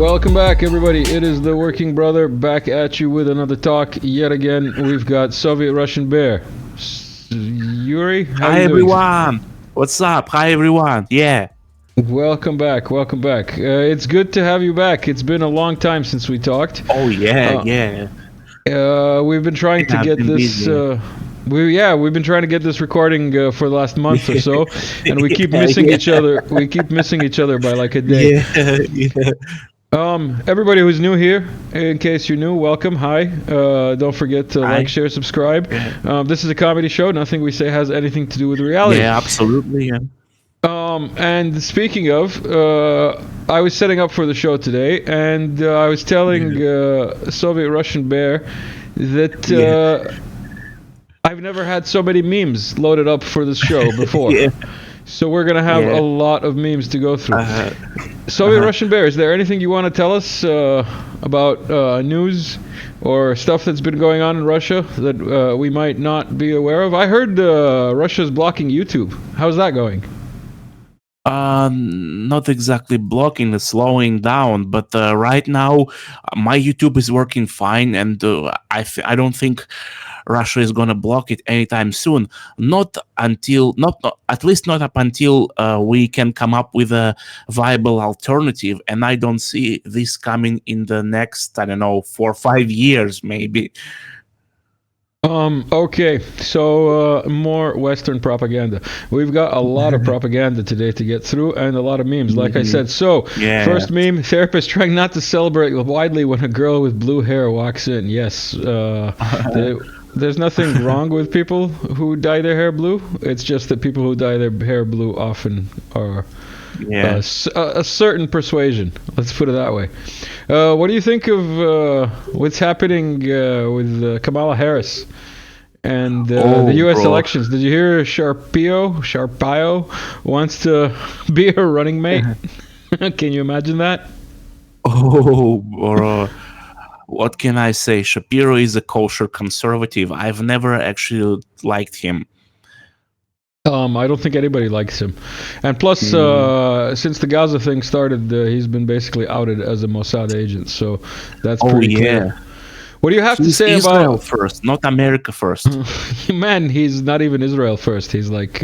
Welcome back, everybody. It is the Working Brother back at you with another talk. Yet again, we've got Soviet Russian Bear. Yuri, how Hi you doing? everyone. What's up? Hi everyone. Yeah. Welcome back. Welcome back. It's good to have you back. It's been a long time since we talked. Oh yeah, Uh, yeah. We've been trying to I've get been this. busy. We've been trying to get this recording for the last month or so, and we keep Yeah, missing yeah, each other. We keep missing each other by like a day. yeah, yeah. Everybody who's new here, in case you're new, welcome. Hi. Don't forget to Hi. like, share, subscribe. Yeah. This is a comedy show. Nothing we say has anything to do with reality. Yeah, absolutely. Yeah. And speaking of, I was setting up for the show today, and I was telling Soviet Russian Bear that I've never had so many memes loaded up for this show before. Yeah. So we're gonna have Yeah. a lot of memes to go through. Uh, Soviet uh-huh. Russian Bear, is there anything you want to tell us about news or stuff that's been going on in Russia that we might not be aware of? I heard Russia's blocking YouTube. How's that going? Not exactly blocking, it's slowing down, but right now my YouTube is working fine, and I don't think Russia is gonna block it anytime soon. Not at least not up until we can come up with a viable alternative, and I don't see this coming in the next 4 or 5 years maybe. Okay, so more Western propaganda. We've got a lot of propaganda today to get through and a lot of memes, like I said. So, Yeah. first meme, therapist trying not to celebrate widely when a girl with blue hair walks in. Yes, there's nothing wrong with people who dye their hair blue. It's just that people who dye their hair blue often are Yeah. a certain persuasion. Let's put it that way. What do you think of what's happening with Kamala Harris and the U.S. bro. elections? Did you hear Sharpio wants to be her running mate? Can you imagine that? Oh, bro. What can I say? Shapiro is a kosher conservative. I've never actually liked him. I don't think anybody likes him. And plus, since the Gaza thing started, he's been basically outed as a Mossad agent. So that's pretty clear. What do you have to He's say Israel about... first, not America first. Man, he's not even Israel first. He's like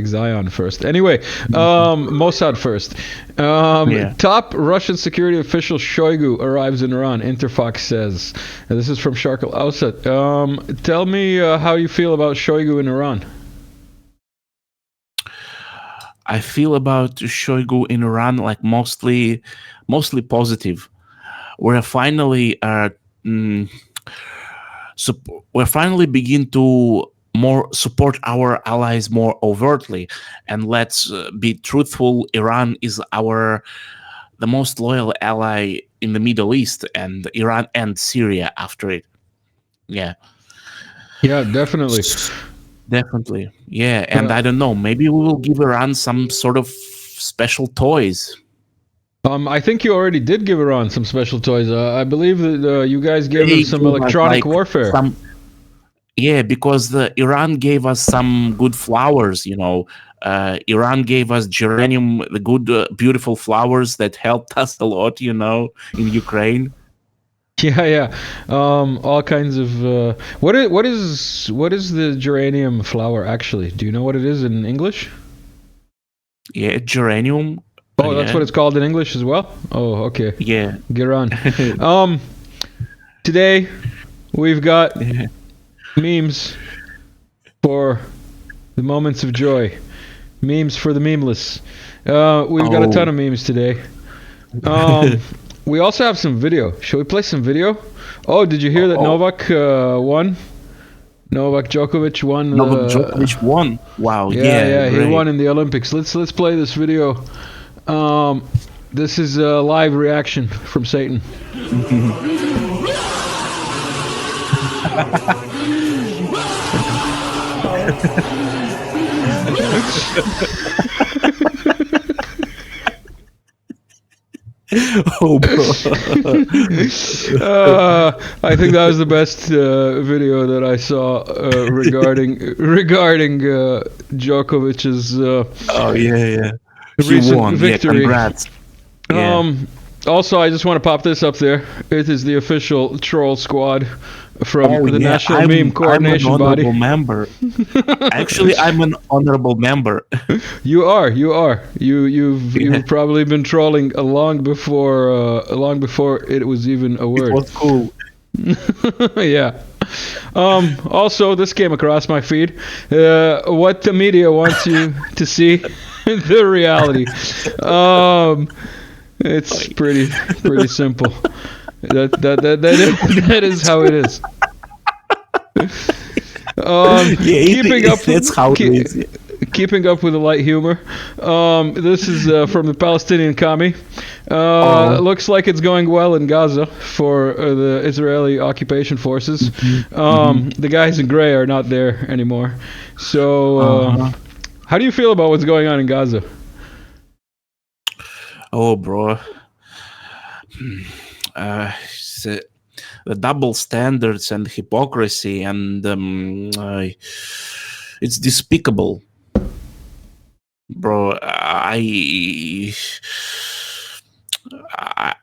Zion first. Anyway, Mossad first. Top Russian security official Shoigu arrives in Iran. Interfox says. And this is from Shark Al Awsat. Tell me how you feel about Shoigu in Iran. I feel about Shoigu in Iran like mostly positive. We're finally we're finally begin to more support our allies more overtly, and let's be truthful. Iran is the most loyal ally in the Middle East, and Iran and Syria after it. Yeah. Yeah, definitely. Definitely. Yeah, and I don't know, maybe we will give Iran some sort of special toys. I think you already did give Iran some special toys. I believe that you guys gave them some gave us, electronic warfare. Yeah, because Iran gave us some good flowers, Iran gave us geranium, the good, beautiful flowers that helped us a lot, in Ukraine. Yeah. All kinds of. What is the geranium flower actually? Do you know what it is in English? Yeah, geranium. Oh, that's what it's called in English as well? Oh, okay. Yeah. Get on. Today we've got memes for the moments of joy. Memes for the memeless. We've got a ton of memes today. We also have some video. Shall we play some video? Oh, did you hear that Novak won? Novak Djokovic won. Novak Djokovic won. Wow. Yeah, great. he won in the Olympics. Let's play this video. This is a live reaction from Satan. Oh, bro. I think that was the best video that I saw regarding Djokovic's oh yeah. He recent won. victory. Yeah, congrats. Yeah. Also, I just want to pop this up there. It is the official troll squad from Oh the yeah, National Meme I'm an Coordination honorable Body. member. Actually, I'm an honorable member. You are. You've Yeah, probably been trolling long before it was even a it word. was cool. Yeah. Also, this came across my feed. What the media wants you to see, the reality. It's pretty simple. That is how it is. Yeah, Keeping up. that's how it is. Keeping up with the light humor. This is from the Palestinian commie. Oh. Looks like it's going well in Gaza for the Israeli occupation forces. The guys in gray are not there anymore. So, how do you feel about what's going on in Gaza? Oh, bro. The double standards and hypocrisy, and it's despicable, bro.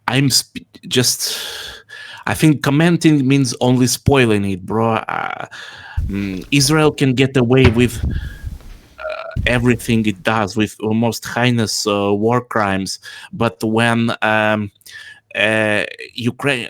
I'm just. I think commenting means only spoiling it, bro. Israel can get away with everything it does, with most heinous war crimes, but when Ukraine,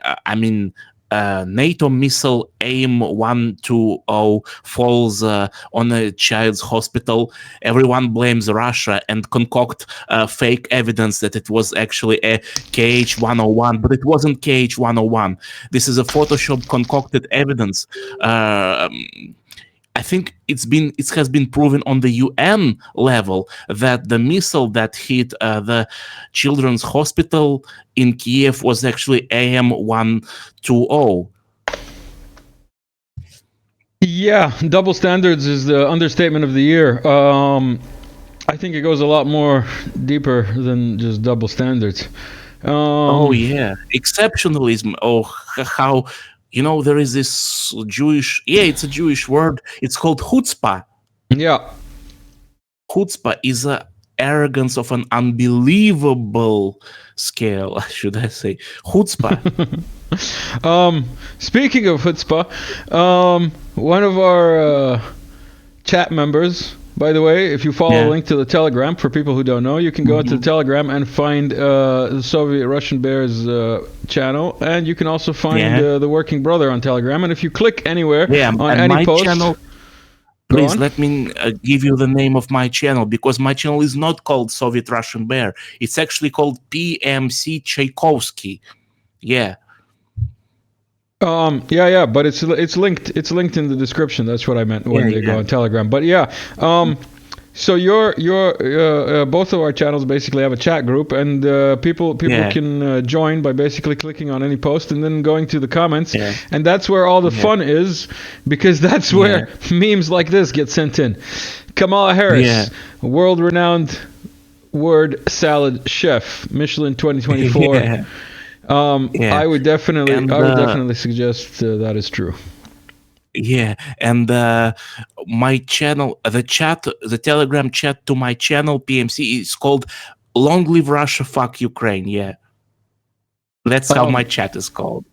NATO missile AIM-120 falls on a child's hospital, everyone blames Russia and concoct fake evidence that it was actually a KH-101, but it wasn't KH-101. This is a Photoshop concocted evidence. I think it has been proven on the UN level that the missile that hit the children's hospital in Kiev was actually AIM-120. Yeah, double standards is the understatement of the year. I think it goes a lot more deeper than just double standards. Oh yeah, exceptionalism. Oh, how. There is this Jewish, it's a Jewish word. It's called chutzpah. Yeah. Chutzpah is a arrogance of an unbelievable scale, should I say. Chutzpah. Speaking of chutzpah, one of our chat members, by the way, if you follow a link to the Telegram, for people who don't know, you can go into the Telegram and find the Soviet Russian Bears channel, and you can also find the Working Brother on Telegram. And if you click anywhere on any post, channel, please let me give you the name of my channel, because my channel is not called Soviet Russian Bear. It's actually called PMC Tchaikovsky. Yeah. But it's linked. It's linked in the description. That's what I meant when they go on Telegram. But so your both of our channels basically have a chat group, and people can join by basically clicking on any post and then going to the comments, and that's where all the fun is, because that's where memes like this get sent in. Kamala Harris, world-renowned word salad chef, Michelin 2024. I would definitely suggest that is true. Yeah, and my channel, the Telegram chat to my channel PMC is called "Long Live Russia, Fuck Ukraine." Yeah, that's how my chat is called.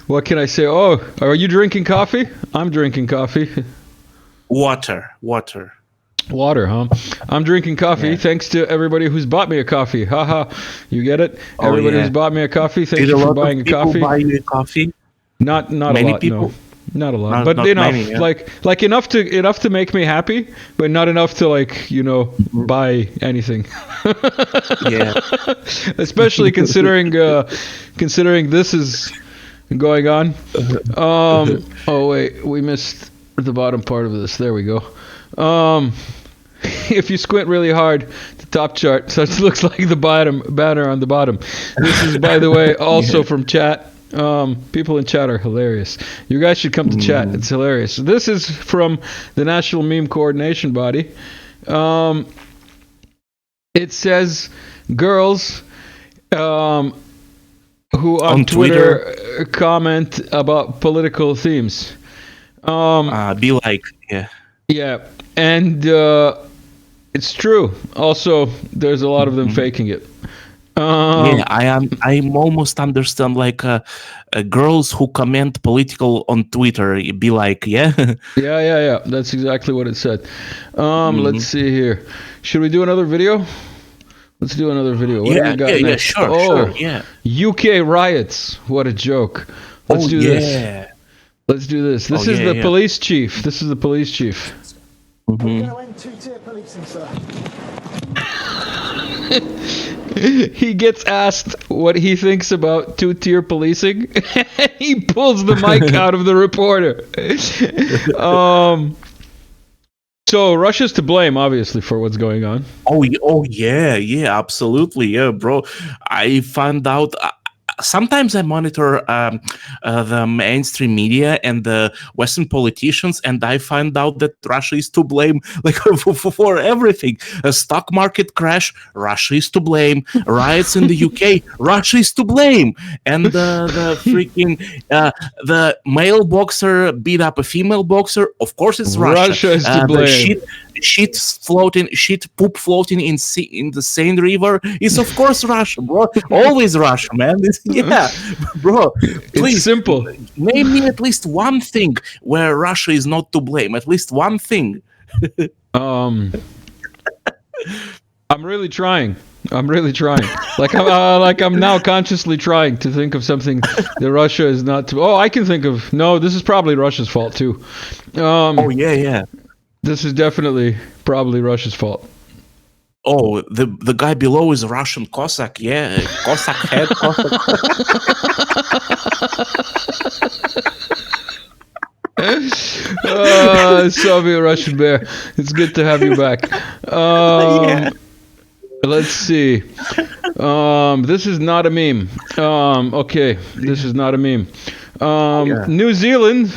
What can I say? Oh, are you drinking coffee? I'm drinking coffee. Water. Water, huh? I'm drinking coffee thanks to everybody who's bought me a coffee. Haha, you get it? Everybody who's bought me a coffee, thank you for buying a coffee. Buy you a coffee? Not many a lot, people? No. Not a lot, but enough. Many, like enough to make me happy, but not enough to buy anything. Especially considering this is going on. Oh wait, we missed the bottom part of this. There we go. If you squint really hard, the top chart such looks like the banner on the bottom. This is, by the way, also from chat. People in chat are hilarious. You guys should come to chat. It's hilarious. This is from the National Meme Coordination Body. It says girls who on Twitter comment about political themes. Be like, Yeah, and It's true. Also, there's a lot of them faking it. Yeah, I'm almost understand like girls who comment political on Twitter. Be like, yeah. Yeah. That's exactly what it said. Let's Mhm. see here. Should we do another video? Let's do another video. What do we got next? Sure, yeah. UK riots. What a joke. Let's do this. Yeah. Let's do this. This is the police chief. This is the police chief. We're going to end two-tier policing, sir. He gets asked what he thinks about two-tier policing. He pulls the mic out of the reporter. So Russia's to blame, obviously, for what's going on. Oh yeah, absolutely, yeah, bro. I found out. Sometimes I monitor the mainstream media and the Western politicians, and I find out that Russia is to blame, like for everything. A stock market crash, Russia is to blame. Riots in the UK, Russia is to blame. And the freaking the male boxer beat up a female boxer, of course it's Russia. Russia is to blame. Poop floating in the Seine River is of course Russia, bro. Always Russia, man. Yeah, bro. Please, It's simple. name me at least one thing where Russia is not to blame. At least one thing. I'm really trying. Like I'm now consciously trying to think of something that Russia is not to. Oh, I can think of. No, this is probably Russia's fault too. Oh yeah. This is definitely probably Russia's fault. Oh, the guy below is a Russian Cossack. Yeah, Cossack head. Cossack. Soviet Russian bear. It's good to have you back. Yeah. Let's see. This is not a meme. Okay, this is not a meme. New Zealand.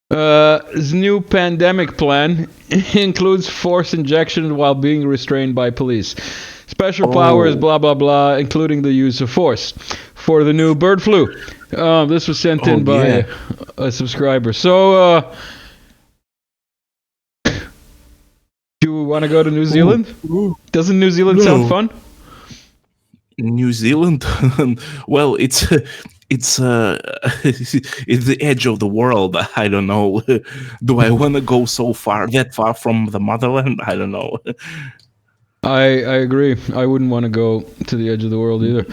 His new pandemic plan includes force injection while being restrained by police. Special powers, blah, blah, blah, including the use of force for the new bird flu. This was sent in by a subscriber. So, do you want to go to New Zealand? Doesn't New Zealand sound fun? New Zealand? Well, it's it's the edge of the world. I don't know. Do I want to go that far from the motherland? I don't know. I agree. I wouldn't want to go to the edge of the world either.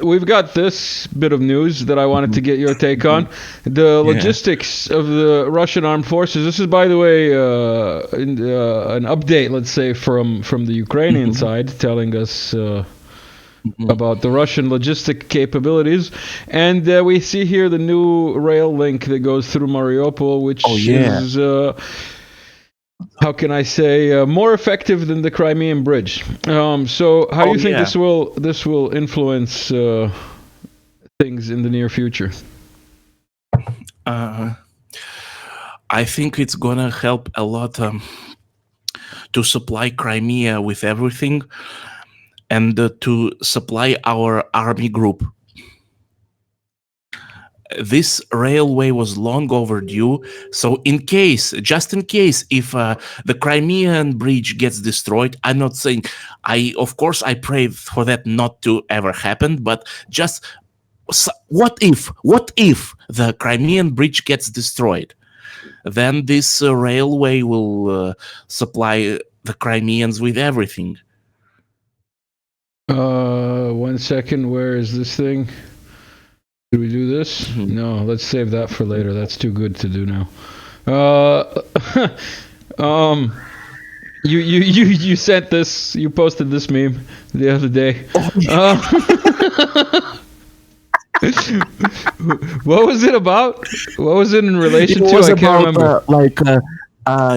We've got this bit of news that I wanted to get your take on. The logistics of the Russian armed forces. This is, by the way, an update, let's say, from the Ukrainian side, telling us about the Russian logistic capabilities. And we see here the new rail link that goes through Mariupol, which is, how can I say, more effective than the Crimean Bridge. So how do you think this will influence things in the near future? I think it's gonna help a lot to supply Crimea with everything, and to supply our army group. This railway was long overdue, so just in case, if the Crimean bridge gets destroyed, I'm not saying, of course I pray for that not to ever happen, but just what if the Crimean bridge gets destroyed? Then this railway will supply the Crimeans with everything. 1 second, where is this thing? Should we do this? No, let's save that for later. That's too good to do now. You sent this, you posted this meme the other day. What was it about? What was it in relation to? I can't remember.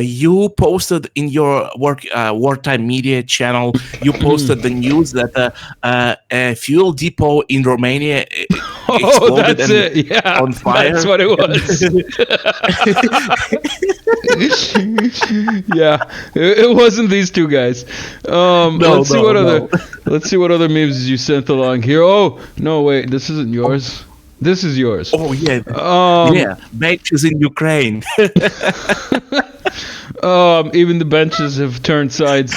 You posted in your wartime media channel, you posted the news that a fuel depot in Romania exploded on fire. That's what it was. Yeah, it wasn't these two guys. Let's see what other memes you sent along here. Oh no, wait, this isn't yours. This is yours. Oh yeah, matches in Ukraine. Even the benches have turned sides.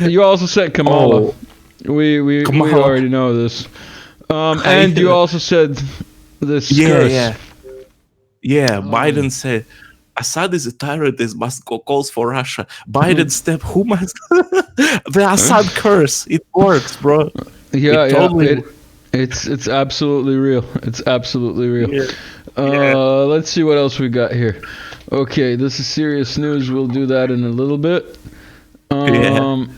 You also said Kamala. Oh, We Kamala. already know this. And you also said this curse. Yeah, Biden said Assad is a terrorist, must go calls for Russia. Biden step who must the Assad curse. It works, bro. Yeah, It totally it's absolutely real. It's absolutely real. Yeah. Let's see what else we got here. Okay, this is serious news. We'll do that in a little bit. I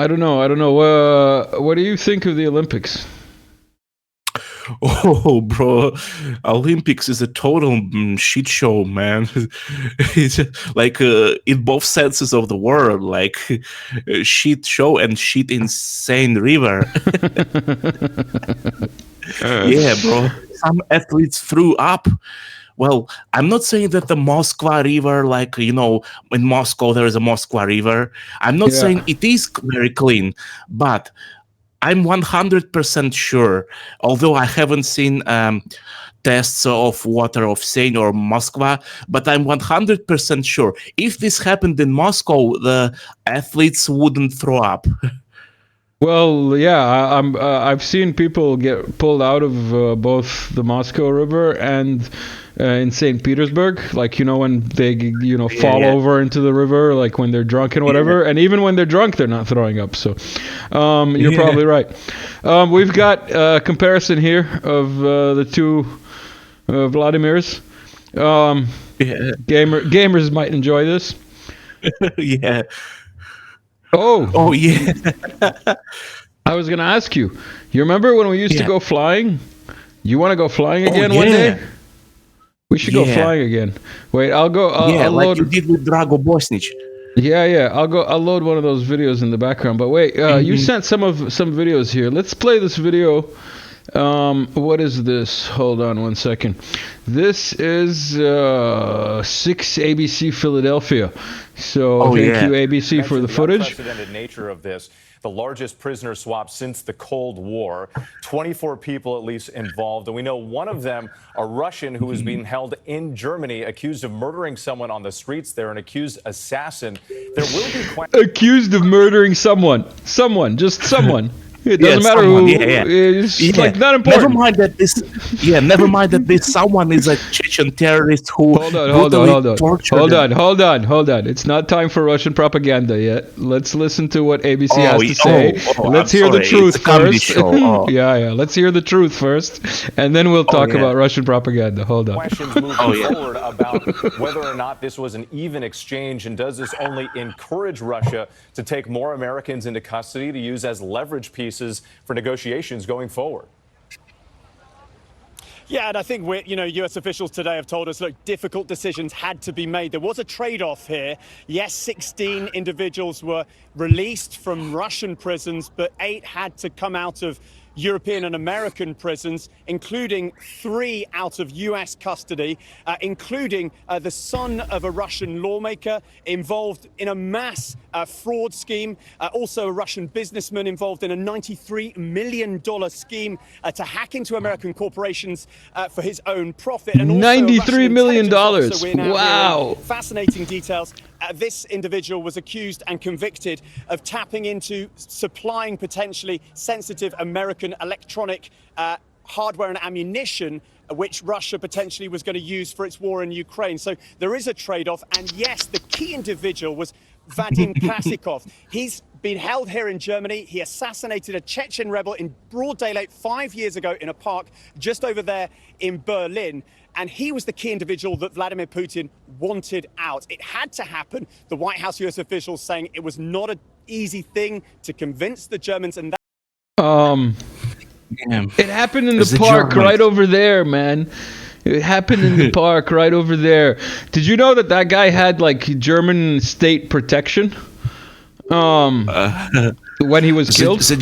don't know. What do you think of the Olympics? Oh, bro, Olympics is a total shit show, man. It's like in both senses of the word, like shit show and shit insane river. Yeah, bro. Some athletes threw up. Well, I'm not saying that the Moskva River, like, in Moscow there is a Moskva River. I'm not saying it is very clean, but I'm 100% sure, although I haven't seen tests of water of Seine or Moskva, but I'm 100% sure if this happened in Moscow, the athletes wouldn't throw up. Well, yeah, I've seen people get pulled out of both the Moscow River and in St. Petersburg, like when they fall over into the river, like when they're drunk and whatever. And even when they're drunk, they're not throwing up. So you're probably right. We've got a comparison here of the two Vladimirs. Gamers might enjoy this. Yeah. Oh yeah. I was gonna ask you. You remember when we used to go flying? You want to go flying again one day? We should go flying again. Wait, I'll go. I'll like load. you did with Drago Bosnic. Yeah. I'll load one of those videos in the background. But wait, you sent some videos here. Let's play this video. What is this? Hold on one second. This is 6 ABC Philadelphia. So thank you ABC for the footage. Unprecedented nature of this. The largest prisoner swap since the Cold War. 24 people at least involved. And we know one of them, a Russian who is being held in Germany, accused of murdering someone on the streets there, an accused assassin. There will be accused of murdering someone. Just someone. It doesn't matter who. It's like not important. Never mind that this someone is a Chechen terrorist who Hold on. It's not time for Russian propaganda yet. Let's listen to what ABC has to say. Let's hear the truth first. Yeah. Let's hear the truth first, and then we'll talk about Russian propaganda. Hold on. Questions moving forward about whether or not this was an even exchange, and does this only encourage Russia to take more Americans into custody to use as leverage pieces for negotiations going forward? Yeah, and I think U.S. officials today have told us, look, difficult decisions had to be made. There was a trade-off here. Yes, 16 individuals were released from Russian prisons, but 8 had to come out of European and American prisons, including 3 out of U.S. custody, including the son of a Russian lawmaker involved in a mass fraud scheme, also a Russian businessman involved in a $93 million scheme to hack into American corporations for his own profit. And also $93 million. Wow. Fascinating details. This individual was accused and convicted of tapping into supplying potentially sensitive American electronic hardware and ammunition, which Russia potentially was going to use for its war in Ukraine. So there is a trade-off. And yes, the key individual was Vadim Krasikov. He's been held here in Germany. He assassinated a Chechen rebel in broad daylight 5 years ago in a park just over there in Berlin. And he was the key individual that Vladimir Putin wanted out. It had to happen. The White House U.S. officials saying it was not an easy thing to convince the Germans. And that it happened in the park right over there, man. It happened in the park right over there. Did you know that guy had like German state protection? When he was killed, the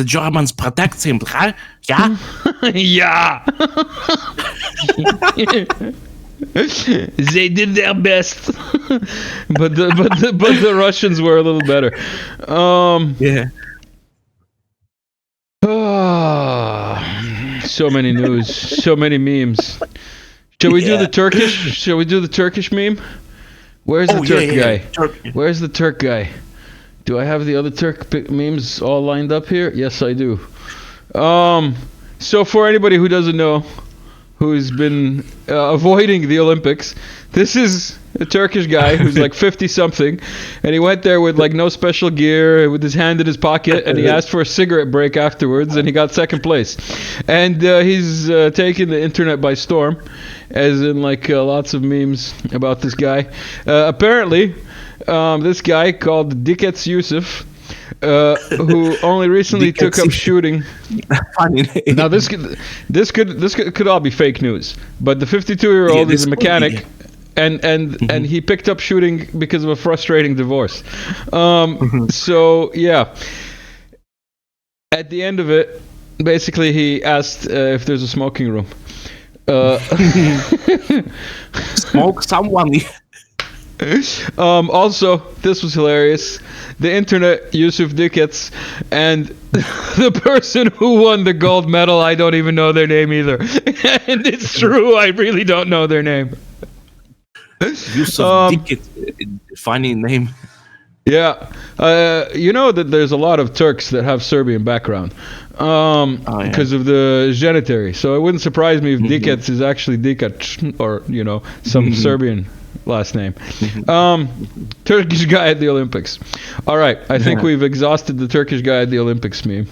Germans protect him, right? Yeah. Yeah. They did their best, but the Russians were a little better. So many news, so many memes. Shall we do the Yeah. Turkish? Shall we do the Turkish meme? Where's the Turk guy? Turkey. Where's the Turk guy? Do I have the other memes all lined up here? Yes, I do. So for anybody who doesn't know, who's been avoiding the Olympics, this is a Turkish guy who's like 50-something, and he went there with like no special gear, with his hand in his pocket, and he asked for a cigarette break afterwards, and he got second place. And he's taken the internet by storm, as in like lots of memes about this guy. Apparently, this guy called Dikets Yusuf, who only recently took up shooting. Funny name. Now this could all be fake news, but the 52-year-old is a mechanic, and he picked up shooting because of a frustrating divorce. So yeah, at the end of it, basically he asked if there's a smoking room. Smoke someone. Also, this was hilarious. The internet, Yusuf Dikets, and the person who won the gold medal, I don't even know their name either. And it's true, I really don't know their name. Yusuf Dikit, funny name. Yeah, you know that there's a lot of Turks that have Serbian background because of the genitary. So it wouldn't surprise me if Dikets is actually Dikac, or some Serbian last name. Turkish guy at the Olympics. All right, I think we've exhausted the Turkish guy at the Olympics meme.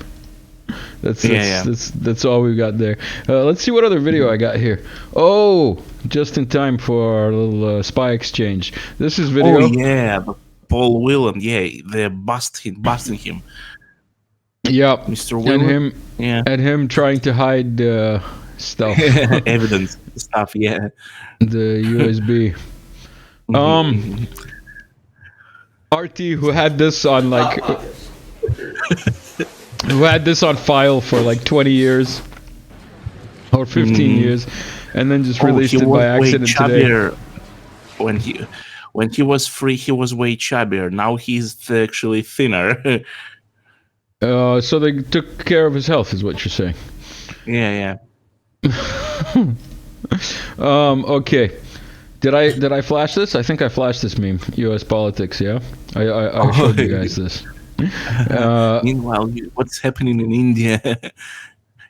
That's all we've got there. Let's see what other video I got here. Oh, just in time for our little spy exchange. This is video. Oh yeah, Paul Whelan. Yeah, they're busting him. Yeah, Mr. Whelan. And him trying to hide stuff. Evidence stuff. Yeah. The USB. RT, who had this on who had this on file for like 20 years or 15 years, and then just released it by accident today. When he was free, he was way chubbier. Now he's actually thinner. So they took care of his health, is what you're saying? Yeah. Okay. Did I flash this? I think I flashed this meme. U.S. politics, yeah? I showed you guys this. Meanwhile, what's happening in India?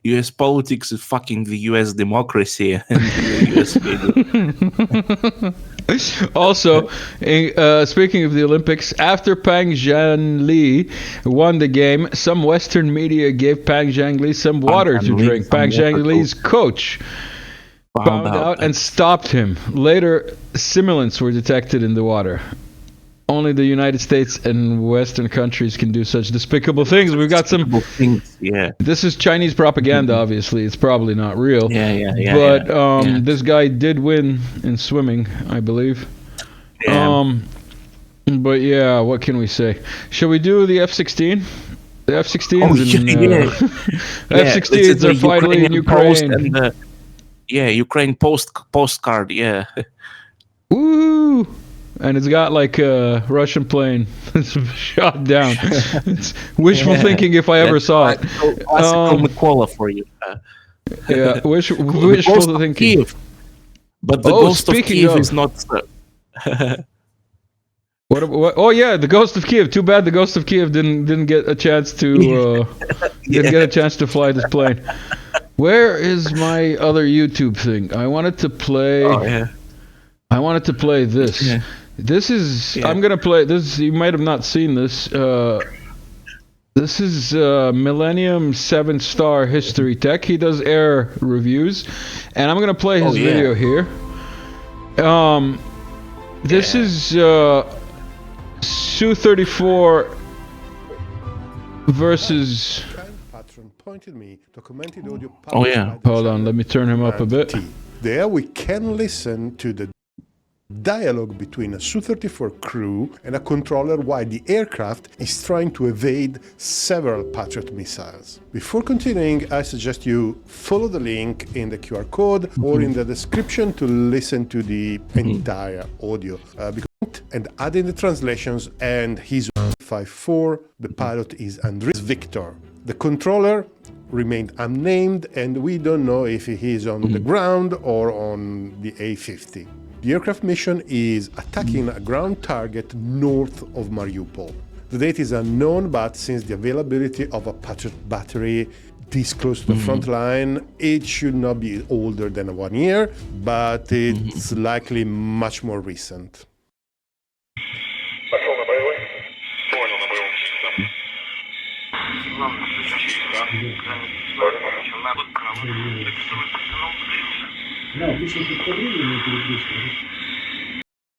U.S. politics is fucking the U.S. democracy. And the US also, speaking of the Olympics, after Pang Zhangli won the game, some Western media gave Pang Zhangli some water to drink. Pang Zhangli's coach found out and stopped him. Later, simulants were detected in the water. Only the United States and Western countries can do such despicable things. We've got some things. Yeah. This is Chinese propaganda, obviously. It's probably not real. Yeah. But this guy did win in swimming, I believe. Yeah. But yeah, what can we say? Shall we do the F-16? The F-16s F-16s are finally in Ukraine. Ukraine postcard. Yeah. Woo! And it's got like a Russian plane shot down. It's wishful thinking if I ever saw it. Classical Mikola for you. Yeah, wishful thinking. But the ghost of Kiev is not. What? Oh yeah, the Ghost of Kiev. Too bad the Ghost of Kiev didn't get a chance to fly this plane. Where is my other YouTube thing? I wanted to play. Oh yeah. I wanted to play this. Yeah. This is. Yeah. I'm gonna play this. You might have not seen this. This is Millennium 7-star History Tech. He does air reviews, and I'm gonna play his video here. This is SU34 versus. Oh yeah. Hold on, let me turn him up a bit. There we can listen to the dialogue between a Su-34 crew and a controller while the aircraft is trying to evade several Patriot missiles. Before continuing, I suggest you follow the link in the QR code or in the description to listen to the entire audio. And add in the translations, and he's 5-4, the pilot is Andres Victor. The controller remained unnamed, and we don't know if he is on the ground or on the A-50. The aircraft mission is attacking a ground target north of Mariupol. The date is unknown, but since the availability of a Patriot battery this close to the front line, it should not be older than 1 year, but it's likely much more recent.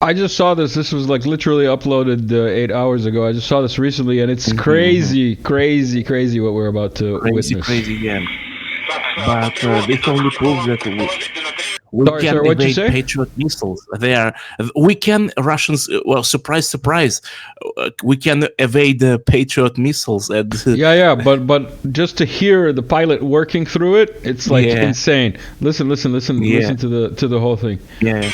I just saw this. This was like literally uploaded 8 hours ago. I just saw this recently, and it's crazy what we're about to witness. Crazy, yeah. But this only proves that we Sorry, can sir, what'd you evade say? Patriot missiles. We can, Russians, well, surprise, we can evade the Patriot missiles. And Yeah, but just to hear the pilot working through it, it's like insane. Listen to the whole thing. yeah.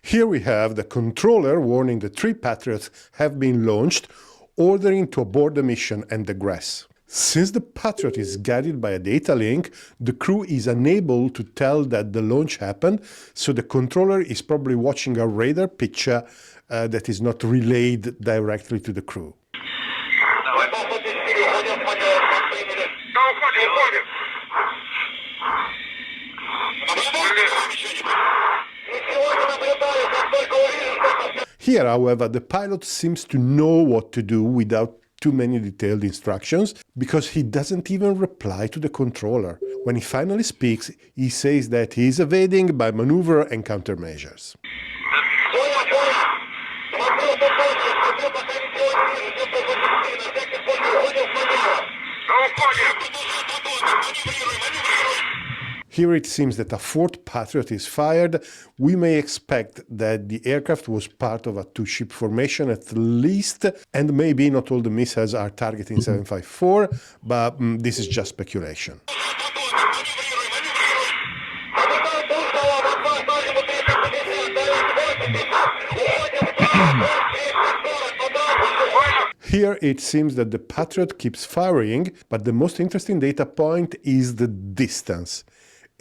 Here we have the controller warning the 3 Patriots have been launched, ordering to abort the mission and egress. Since the Patriot is guided by a data link, the crew is unable to tell that the launch happened, so the controller is probably watching a radar picture that is not relayed directly to the crew. Here, however, the pilot seems to know what to do without too many detailed instructions, because he doesn't even reply to the controller. When he finally speaks, he says that he is evading by maneuver and countermeasures. Here it seems that a 4th Patriot is fired. We may expect that the aircraft was part of a 2-ship formation at least, and maybe not all the missiles are targeting 754, but this is just speculation. Here it seems that the Patriot keeps firing, but the most interesting data point is the distance.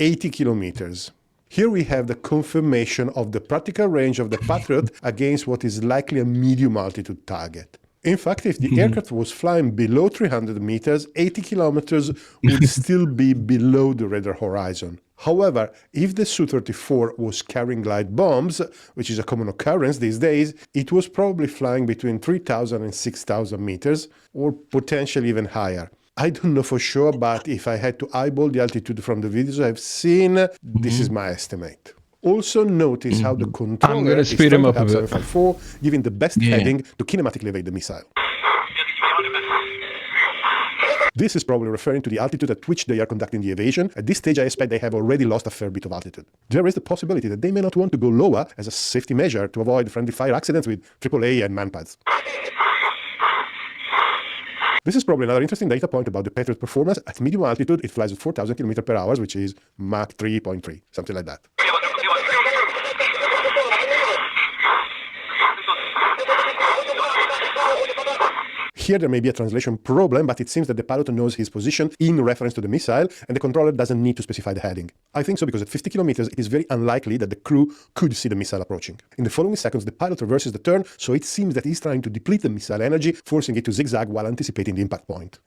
80 kilometers. Here we have the confirmation of the practical range of the Patriot against what is likely a medium altitude target. In fact, if the aircraft was flying below 300 meters, 80 kilometers would still be below the radar horizon. However, if the Su-34 was carrying glide bombs, which is a common occurrence these days, it was probably flying between 3,000 and 6,000 meters, or potentially even higher. I don't know for sure, but if I had to eyeball the altitude from the videos I've seen, this is my estimate. Also notice how the controller is speed him trying up to have a bit. 754, giving the best heading to kinematically evade the missile. This is probably referring to the altitude at which they are conducting the evasion. At this stage, I expect they have already lost a fair bit of altitude. There is the possibility that they may not want to go lower as a safety measure to avoid friendly fire accidents with AAA and manpads. This is probably another interesting data point about the Patriot performance. At medium altitude, it flies at 4,000 km per hour, which is Mach 3.3, something like that. Here there may be a translation problem, but it seems that the pilot knows his position in reference to the missile, and the controller doesn't need to specify the heading. I think so because at 50 kilometers, it is very unlikely that the crew could see the missile approaching. In the following seconds, the pilot reverses the turn, so it seems that he's trying to deplete the missile energy, forcing it to zigzag while anticipating the impact point.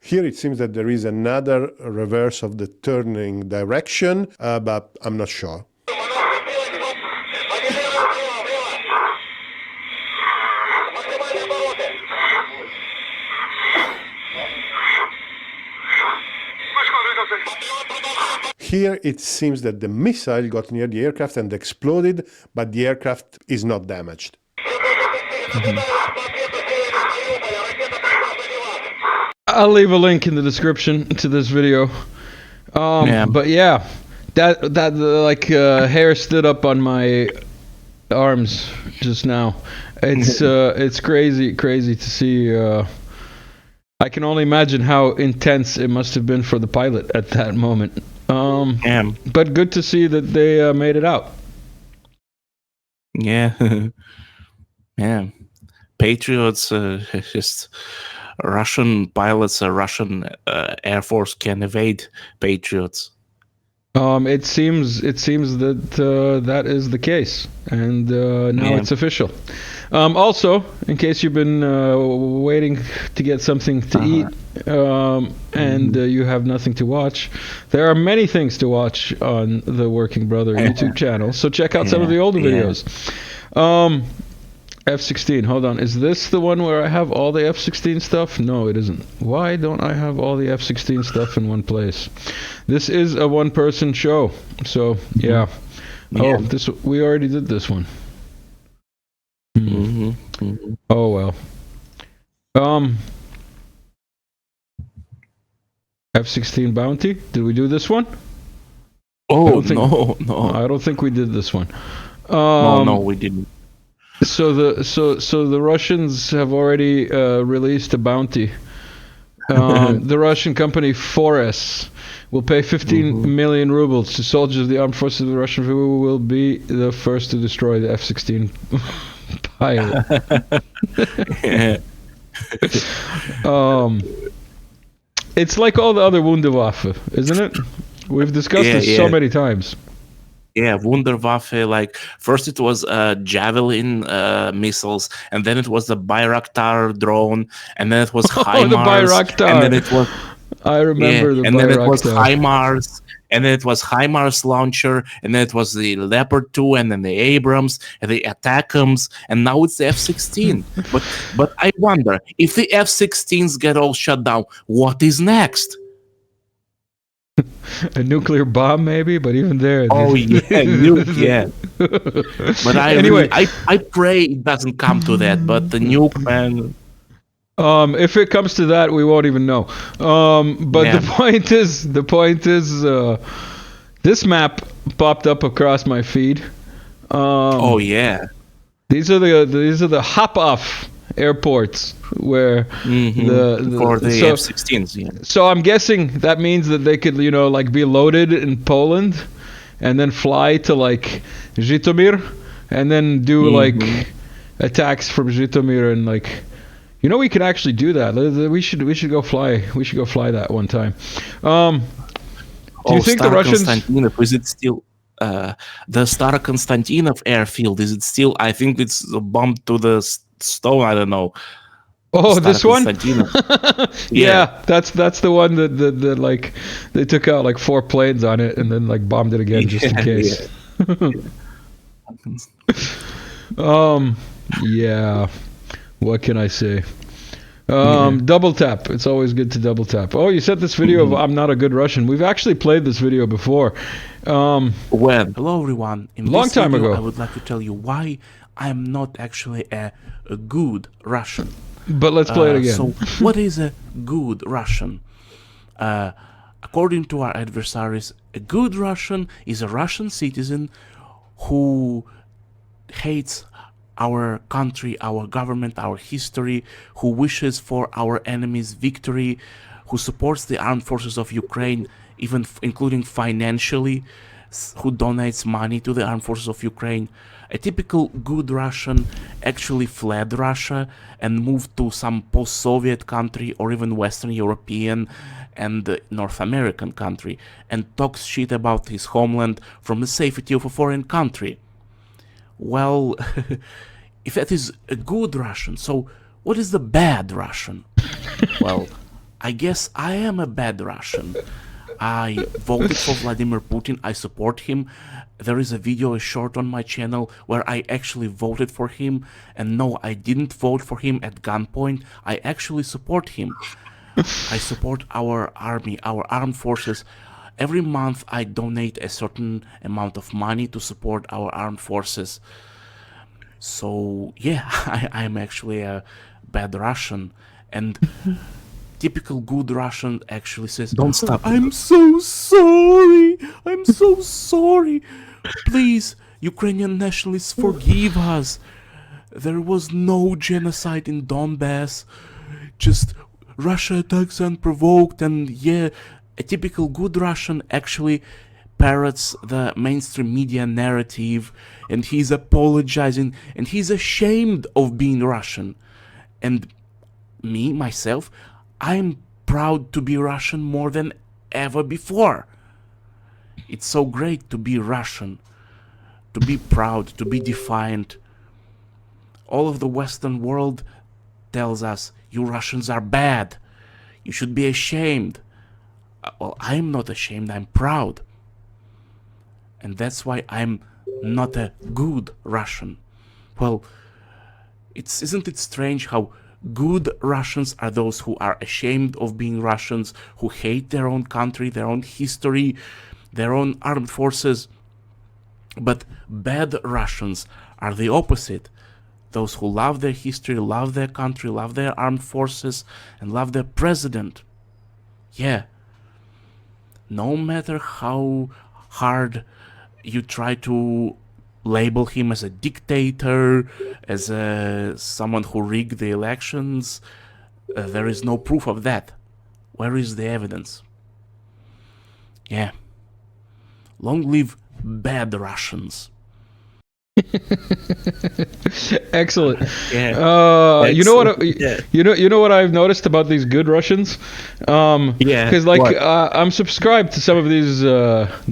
Here it seems that there is another reverse of the turning direction, but I'm not sure. Here it seems that the missile got near the aircraft and exploded, but the aircraft is not damaged. I'll leave a link in the description to this video. But yeah, that like hair stood up on my arms just now. It's crazy to see I can only imagine how intense it must have been for the pilot at that moment. But good to see that they made it out. Yeah. Yeah. Patriots, just Russian pilots, Russian Air Force can evade Patriots. It seems that that is the case, and now it's official. Also, in case you've been waiting to get something to eat, and you have nothing to watch, there are many things to watch on the Working Brother YouTube channel. So check out some of the older videos. F-16, hold on. Is this the one where I have all the F-16 stuff? No, it isn't. Why don't I have all the F-16 stuff in one place? This is a one-person show, so yeah. Oh, we already did this one. Oh well. F-16 Bounty. Did we do this one? Oh no. I don't think we did this one. No, we didn't. So the Russians have already released a bounty. The Russian company 4S will pay 15 million rubles to soldiers of the armed forces of the Russian who will be the first to destroy the F-16 pilot. It's like all the other Wunderwaffe, isn't it? We've discussed this so many times. Yeah, Wunderwaffe, like first it was Javelin missiles, and then it was the Bayraktar drone, and then it was HIMARS, the Bayraktar. and then it was I remember the and Bayraktar. then it was HIMARS, and then it was HIMARS launcher, and then it was the Leopard 2, and then the Abrams, and the ATACMS, and now it's the F-16. but I wonder, if the F-16s get all shut down, what is next? A nuclear bomb, maybe, but even there. Oh yeah, nuke, yeah. But I pray it doesn't come to that. But the nuke, man. If it comes to that, we won't even know. But the point is, this map popped up across my feed. Oh yeah. These are the hop off airports where the F-16s. Yeah. So I'm guessing that means that they could, like be loaded in Poland, and then fly to like Zhytomyr, and then do like attacks from Zhytomyr, and like, we could actually do that. We should go fly. We should go fly that one time. Do you think the Russians? Is it still? The Starokonstantinov airfield, is it still? I think it's bombed to the stone. I don't know. Oh, this one? Yeah, that's the one that like they took out like 4 planes on it and then like bombed it again just in case. Yeah. What can I say? Double tap. It's always good to double tap. Oh, you sent this video of I'm not a good Russian. We've actually played this video before. When? Hello, everyone. In long this time video, ago. I would like to tell you why I am not actually a good Russian. But let's play it again. So, what is a good Russian? According to our adversaries, a good Russian is a Russian citizen who hates our country, our government, our history, who wishes for our enemies' victory, who supports the armed forces of Ukraine, even including financially, who donates money to the armed forces of Ukraine. A typical good Russian actually fled Russia and moved to some post-Soviet country or even Western European and North American country and talks shit about his homeland from the safety of a foreign country. Well, if that is a good Russian, so what is the bad Russian? Well, I guess I am a bad Russian. I voted for Vladimir Putin. I support him. There is a video, a short on my channel where I actually voted for him. And no, I didn't vote for him at gunpoint. I actually support him. I support our army, our armed forces. Every month I donate a certain amount of money to support our armed forces. So yeah, I am actually a bad Russian. And typical good Russian actually says, "Don't stop. I'm so sorry. I'm so sorry. Please, Ukrainian nationalists, forgive us. There was no genocide in Donbass. Just Russia attacks unprovoked, and yeah, a typical good Russian actually parrots the mainstream media narrative, and he's apologizing, and he's ashamed of being Russian. And me, myself, I'm proud to be Russian more than ever before. It's so great to be Russian, to be proud, to be defiant. All of the Western world tells us, you Russians are bad. You should be ashamed. Well, I'm not ashamed, I'm proud. And that's why I'm not a good Russian. Well, isn't it strange how good Russians are those who are ashamed of being Russians, who hate their own country, their own history, their own armed forces. But bad Russians are the opposite. Those who love their history, love their country, love their armed forces, and love their president. Yeah. No matter how hard you try to label him as a dictator, as someone who rigged the elections, there is no proof of that. Where is the evidence? Yeah. Long live bad Russians. Excellent. Yeah. You know what? Yeah. You know what I've noticed about these good Russians? Yeah. Because What? I'm subscribed to some of these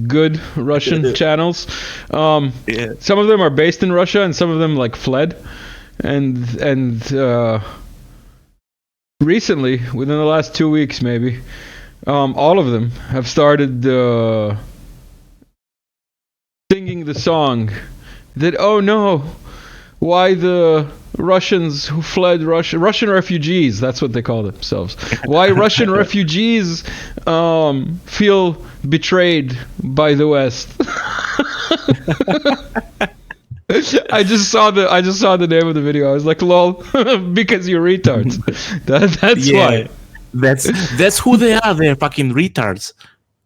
good Russian channels. Yeah. Some of them are based in Russia, and some of them like fled. And recently, within the last 2 weeks, maybe, all of them have started singing the song that, oh no, why the Russians who fled Russian refugees, that's what they call themselves, why Russian refugees feel betrayed by the West. I just saw the name of the video. I was like, lol, because you're retards. That's why. That's who they are. They're fucking retards.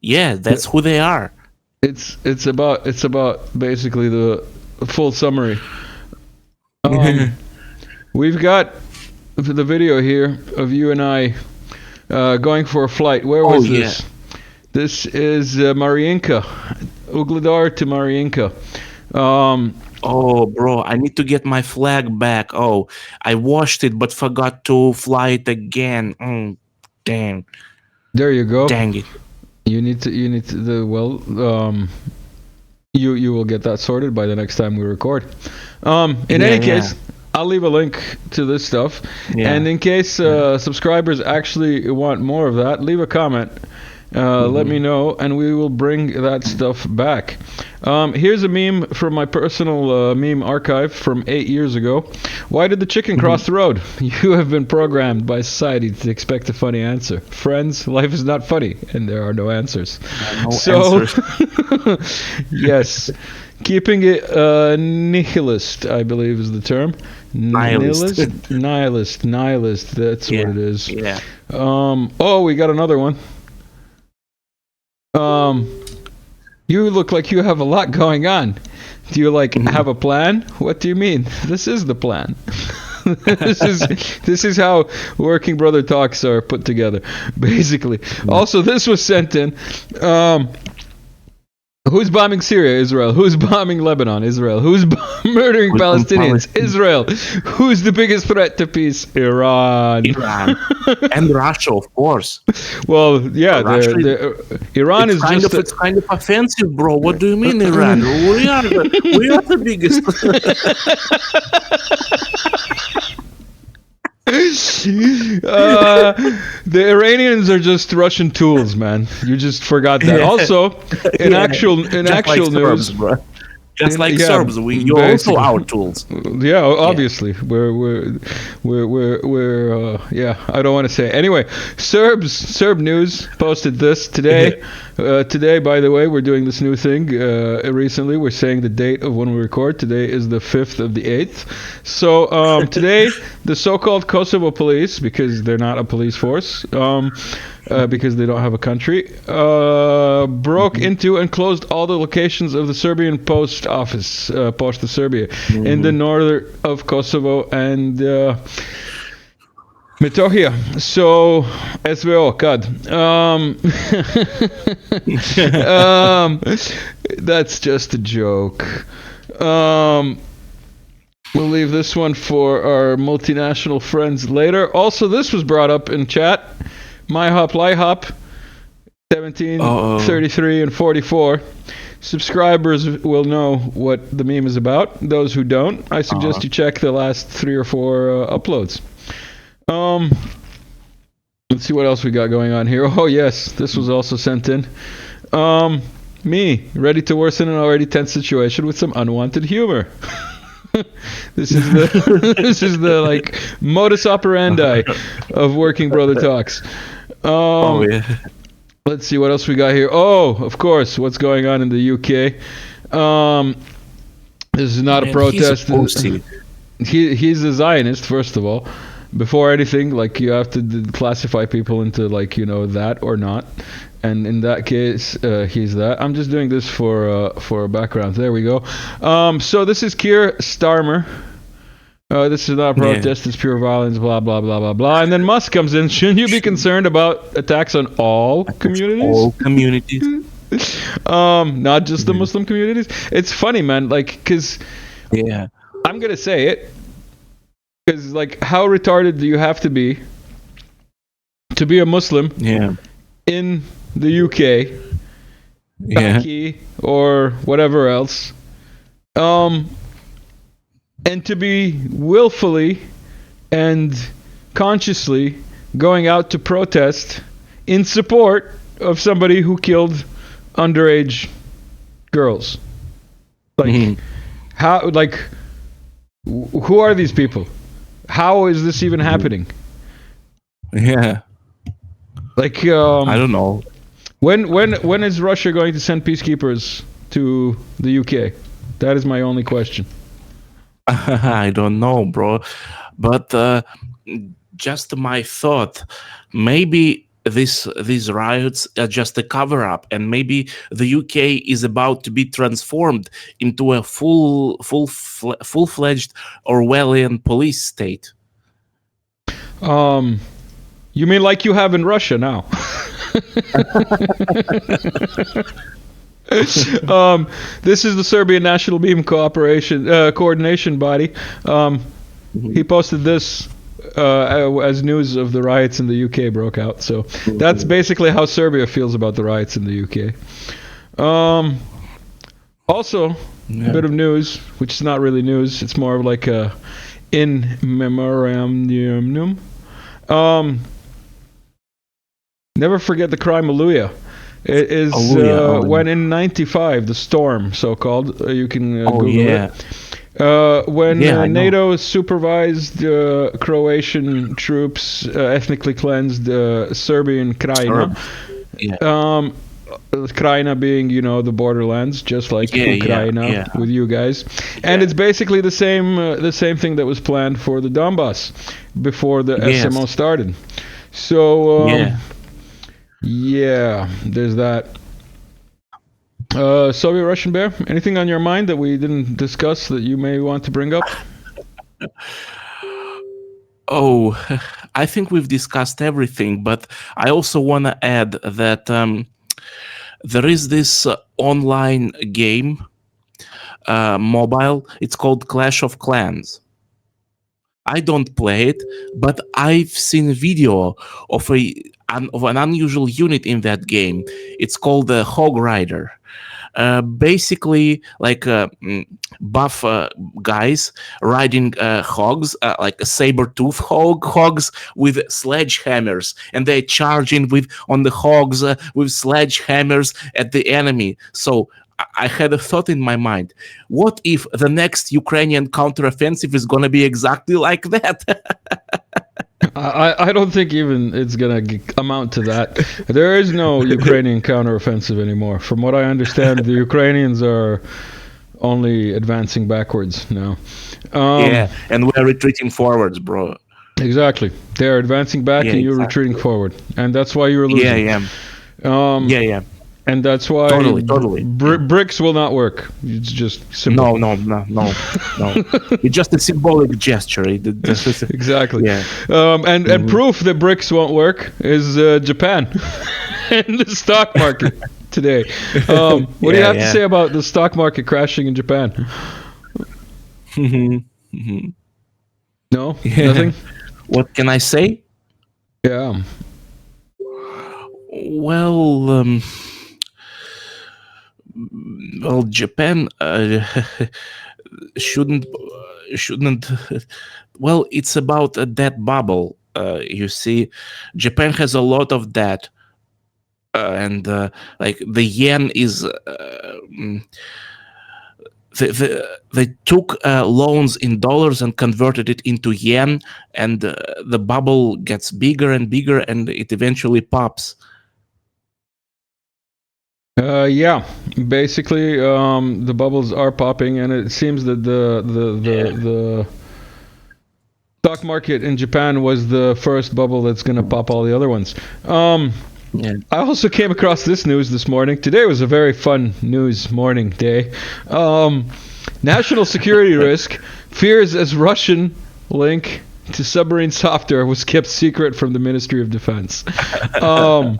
Yeah, that's who they are. It's about basically the full summary. We've got the video here of you and I going for a flight. Where was this? Yeah. This is Mariinka, Ugledar to Mariinka. Oh, bro, I need to get my flag back. Oh, I washed it but forgot to fly it again. Damn. There you go. Dang it. You need to you will get that sorted by the next time we record. In any case, I'll leave a link to this stuff. Yeah. And in case subscribers actually want more of that, leave a comment. Let me know, and we will bring that stuff back. Here's a meme from my personal meme archive from 8 years ago. Why did the chicken cross the road? You have been programmed by society to expect a funny answer. Friends, life is not funny, and there are no answers. Answers. Yes. Keeping it nihilist, I believe is the term. Nihilist. Nihilist. That's what it is. Yeah. Oh, we got another one. You look like you have a lot going on. Do you have a plan? What do you mean? This is the plan. this is how Working Brother Talks are put together, basically. Also, this was sent in. Who's bombing Syria? Israel. Who's bombing Lebanon? Israel. Who's murdering Palestinians? Israel. Who's the biggest threat to peace? Iran. And Russia, of course. Well, yeah, Iran is just... It's kind of offensive, bro. What do you mean, Iran? We are the biggest. The Iranians are just Russian tools, man. You just forgot that. Yeah. Also, in actual news, Serbs, bro. Just like Serbs, you're also our tools. Yeah, obviously, we're I don't want to say. Anyway, Serb News posted this today. Today, by the way, we're doing this new thing. Recently, we're saying the date of when we record. Today is the 5th of the 8th. So today, the so-called Kosovo police, because they're not a police force, because they don't have a country, broke into and closed all the locations of the Serbian post office, Pošta Serbia, in the north of Kosovo, and Metohia. So, SVO, CUD. That's just a joke. We'll leave this one for our multinational friends later. Also, this was brought up in chat. MyHop, LiHop, 1733 and 44. Subscribers will know what the meme is about. Those who don't, I suggest you check the last 3 or 4 uploads. Let's see what else we got going on here. Oh yes, this was also sent in. Me, ready to worsen an already tense situation with some unwanted humor. This is the like modus operandi of Working Brother Talks. Let's see what else we got here. Oh, of course, what's going on in the UK? This is not a protest. He's a Zionist, first of all. Before anything, like, you have to classify people into, like, you know, that or not. And in that case, he's that. I'm just doing this for background. There we go. So this is Keir Starmer. This is not a protest. It's pure violence. Blah blah blah blah blah. And then Musk comes in. Shouldn't you be concerned about attacks on all communities? All communities. Not just the Muslim communities. It's funny, man. Like, cause I'm gonna say it. Cause like, how retarded do you have to be a Muslim? In the UK, Turkey, or whatever else, and to be willfully and consciously going out to protest in support of somebody who killed underage girls. Like, how? Like, who are these people? How is this even happening? Like, I don't know. When is Russia going to send peacekeepers to the UK? That is my only question. I don't know, bro. But just my thought. Maybe these riots are just a cover-up, and maybe the UK is about to be transformed into a full-fledged Orwellian police state. You mean like you have in Russia now? This is the Serbian National Meme Coordination Body. He posted this as news of the riots in the UK broke out. So that's basically how Serbia feels about the riots in the UK. Also, a bit of news, which is not really news. It's more of like a in memoriam. Never forget the crime Aluya. It is when in '95, the storm, so-called, you can Google it. When NATO supervised Croatian troops ethnically cleansed Serbian Krajina. Krajina being, you know, the borderlands, just like Ukraine with you guys. And it's basically the same thing that was planned for the Donbass before the SMO started. So, there's that. Soviet Russian Bear, anything on your mind that we didn't discuss that you may want to bring up? Oh, I think we've discussed everything, but I also want to add that there is this online game, mobile. It's called Clash of Clans. I don't play it, but I've seen a video of an unusual unit in that game. It's called the Hog Rider. Basically, like buff guys riding hogs, like a saber-tooth hogs with sledgehammers, and they're charging on the hogs with sledgehammers at the enemy. So I had a thought in my mind: what if the next Ukrainian counteroffensive is going to be exactly like that? I don't think even it's going to amount to that. There is no Ukrainian counteroffensive anymore. From what I understand, the Ukrainians are only advancing backwards now. And we're retreating forwards, bro. Exactly. They're advancing back and you're retreating forward. And that's why you're losing. And that's why Totally. bricks will not work. It's just simple. No. It's just a symbolic gesture. Exactly. Yeah. And proof that bricks won't work is Japan and the stock market today. What do you have to say about the stock market crashing in Japan? No? Nothing? What can I say? Yeah. Well, Japan shouldn't. Well, it's about a debt bubble. You see, Japan has a lot of debt, and like the yen is. They took loans in dollars and converted it into yen, and the bubble gets bigger and bigger, and it eventually pops. Yeah, basically, the bubbles are popping, and it seems that the stock market in Japan was the first bubble that's going to pop all the other ones. Yeah. I also came across this news this morning. Today was a very fun news morning day. National security risk fears as Russian link to submarine software was kept secret from the Ministry of Defense. The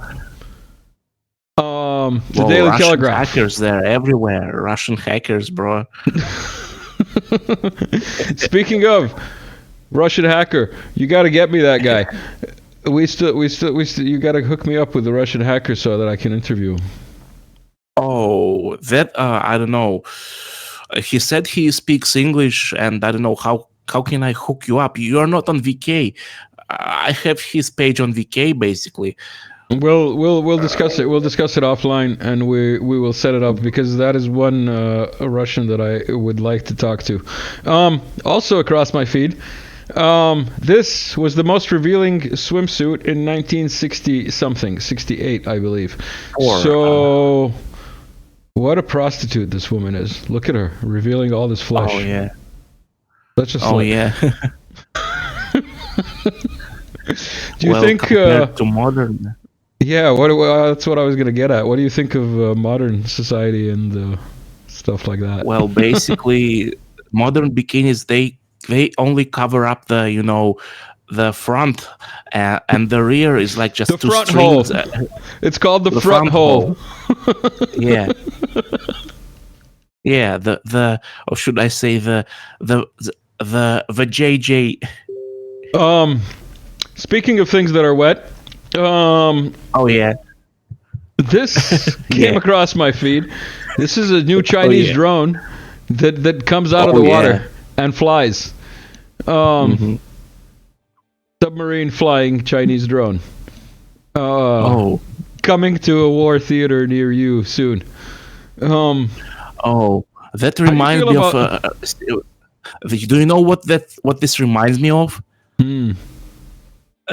Daily Russian Telegraph. Hackers, they're everywhere. Russian hackers, bro. Speaking of Russian hacker, you got to get me that guy. You got to hook me up with the Russian hacker so that I can interview him. Oh, that I don't know. He said he speaks English, and I don't know how can I hook you up? You are not on VK. I have his page on VK basically. We'll discuss it. We'll discuss it offline, and we will set it up because that is one a Russian that I would like to talk to. Also across my feed, this was the most revealing swimsuit in 1960 something, 68, I believe. So, what a prostitute this woman is! Look at her revealing all this flesh. Oh yeah. That's just. Oh yeah. Do you think compared to modern? Yeah, that's what I was gonna get at. What do you think of modern society and stuff like that? Well, basically, modern bikinis they only cover up the front, and the rear is like just the two front strings. hole. It's called the front hole. Yeah. Yeah. Or should I say the JJ? Speaking of things that are wet. Oh yeah. This came across my feed. This is a new Chinese drone that comes out of the water and flies. Submarine flying Chinese drone. Coming to a war theater near you soon. That reminds me of. Do you know what this reminds me of?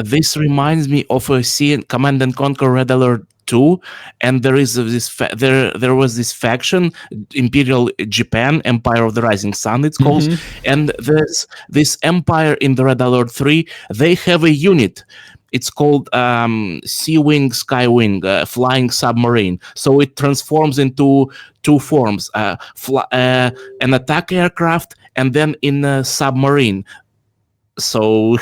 This reminds me of a scene Command and Conquer Red Alert 2, and there is there was this faction, Imperial Japan, Empire of the Rising Sun, it's called, and there's this empire in the Red Alert 3. They have a unit. It's called Sea Wing, Sky Wing, flying submarine. So it transforms into two forms: an attack aircraft, and then in a submarine. So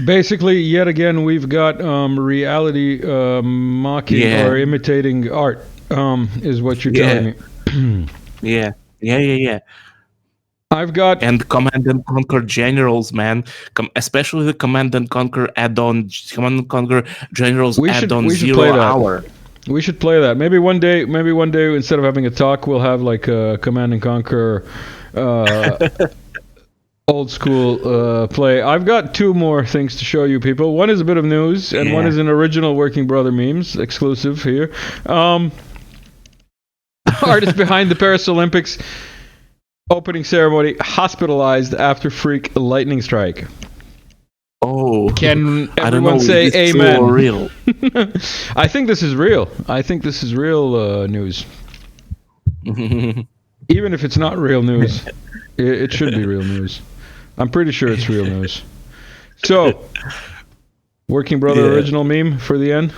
basically, yet again, we've got reality mocking or imitating art, is what you're telling me. Yeah. I've got and Command and Conquer Generals, man. Especially the Command and Conquer add-on, Command and Conquer Generals add-on 0 hour. We should play that. Maybe one day, instead of having a talk, we'll have like a Command and Conquer old school play. I've got two more things to show you people. One is a bit of news, and one is an original Working Brother memes exclusive here. Artist behind the Paris Olympics opening ceremony hospitalized after freak lightning strike. Oh, can everyone say amen? So real. I think this is real. I think this is real news. Even if it's not real news, it should be real news. I'm pretty sure it's real news. So, Working Brother original meme for the end?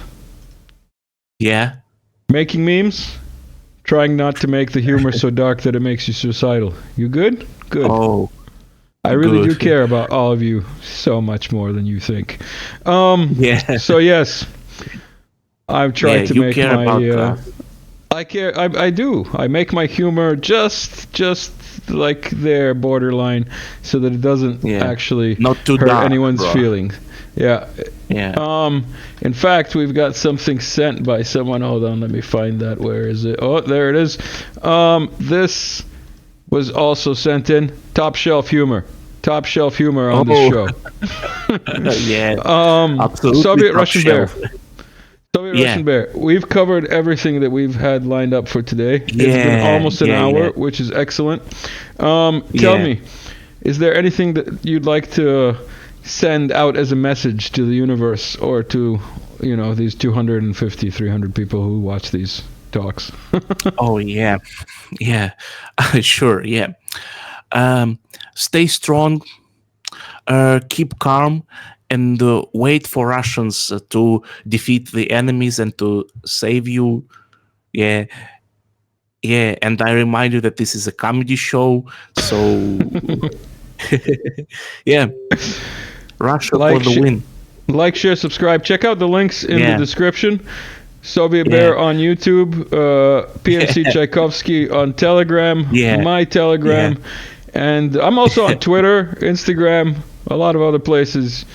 Yeah. Making memes, trying not to make the humor so dark that it makes you suicidal. You good? Good. Oh, I really do good. care about all of you so much more than you think. Yeah. So yes, I've tried to you make care my. about I care. I do. I make my humor just like their borderline, so that it doesn't actually not too hurt dark, anyone's bro. feelings. Yeah. Yeah. In fact, we've got something sent by someone. Hold on, let me find that. Where is it? Oh, there it is. This was also sent in. Top shelf humor. Top shelf humor on the show. Yeah. Absolutely. Soviet top Russian shelf. Bear. Soviet Russian Bear. We've covered everything that we've had lined up for today. It's been almost an hour, which is excellent. Tell me, is there anything that you'd like to send out as a message to the universe or to, these 250, 300 people who watch these talks? Oh, yeah. Yeah. Sure. Yeah. Stay strong. Keep calm. And wait for Russians to defeat the enemies and to save you. Yeah. Yeah. And I remind you that this is a comedy show. So, yeah. Russia for the win. Like, share, subscribe. Check out the links in the description. Soviet Bear on YouTube. PMC Tchaikovsky on Telegram. My Telegram. And I'm also on Twitter, Instagram, a lot of other places.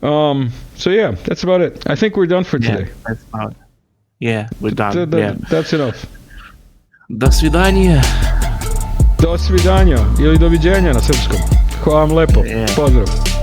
So yeah, that's about it. I think we're done for today. That's about it. Yeah, we're done. That's enough. До свидания. До свидания. Ili doviđenja na srpskom. Hvala vam lepo. Pozdrav.